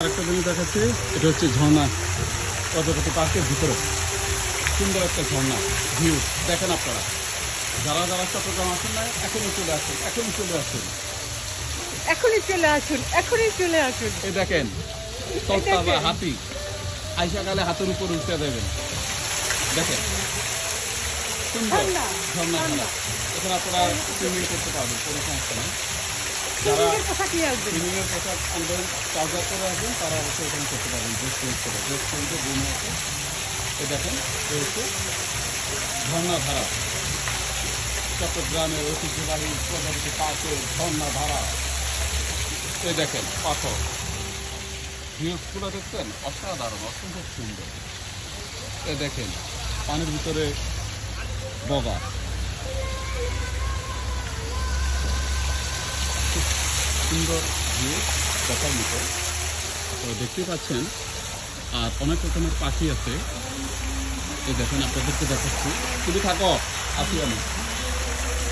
আরেকটা জিনিস দেখাচ্ছি, এটা হচ্ছে ঝর্ণা। প্রজাপতি পার্কের ভিতরে সুন্দর একটা ঝর্ণা ভিউ দেখেন আপনারা। যারা যারা চট্টগ্রাম আসেন না, এখনই চলে আসুন, এখনই চলে আসুন, এখনই চলে আসুন, এখনই চলে আসুন। এই দেখেন তক্তা বা হাতি আইসাকালে হাতের উপর উঠে দেবেন। দেখেন সুন্দর ঝর্ণা, ঝর্ণা ঝর্ণা। এখানে আপনারা সুইমিং করতে পারবেন, কোনো সমস্যা নেই। যারা সুইমিংয়ের পোশাক নিয়ে আসবেন। সুইমিংয়ের পোশাক আনবেন, ট্রাউজার করে আসবেন, তারা অবশ্যই এখানে করতে পারবেন। ড্রেস চেঞ্জ করে, ড্রেস চেঞ্জে রুম আছে। এই দেখেন এই হচ্ছে ঝর্ণা ধারা, চট্টগ্রামের ঐতিহ্যবাহী প্রজাপতি পার্কের ঝর্ণা ধারা। এই দেখেন পাথর ভিউজগুলো দেখছেন, অসাধারণ, অত্যন্ত সুন্দর। এই দেখেন পানির ভিতরে বগা, খুব সুন্দর ভিউ দেখার মতো। তো দেখতে পাচ্ছেন, আর অনেক রকমের পাখি আছে। এই দেখেন আপনাদেরকে দেখাচ্ছি, শুধু থাকো আসি আমি।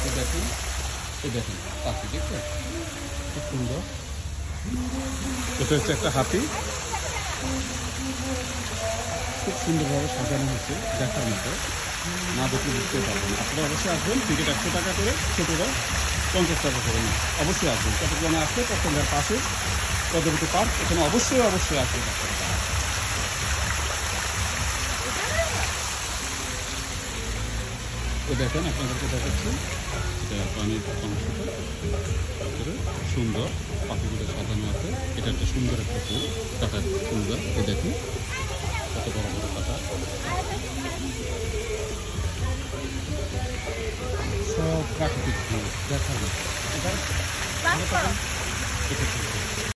এই দেখেন, এই দেখেন পাখি দেখছেন, খুব সুন্দর। এটা হচ্ছে একটা হাতি, খুব সুন্দরভাবে সাজানো হয়েছে, দেখার মতো। না দেখে বুঝতে পারবেন। আপনারা অবশ্যই আসবেন, টিকিট 100 টাকা করে, ছোটরা 50 টাকা করে নিন। অবশ্যই আসবেন, চট্টগ্রামে আসলে চট্টগ্রামের পাশে প্রজাপতি পার্ক, এখানে অবশ্যই অবশ্যই আসবেন আপনারা। তো দেখেন আপনাদেরকে দেখাচ্ছি, এটা পানির অংশটা ভিতরে সুন্দর পাখিগুলো সাজানো আছে। এটা একটা সুন্দর একটা ফুল, কাটা সুন্দর। এই দেখুন কত বড় বড় কাটা, সব প্রাকৃতিক ফুল দেখার মতো। এটা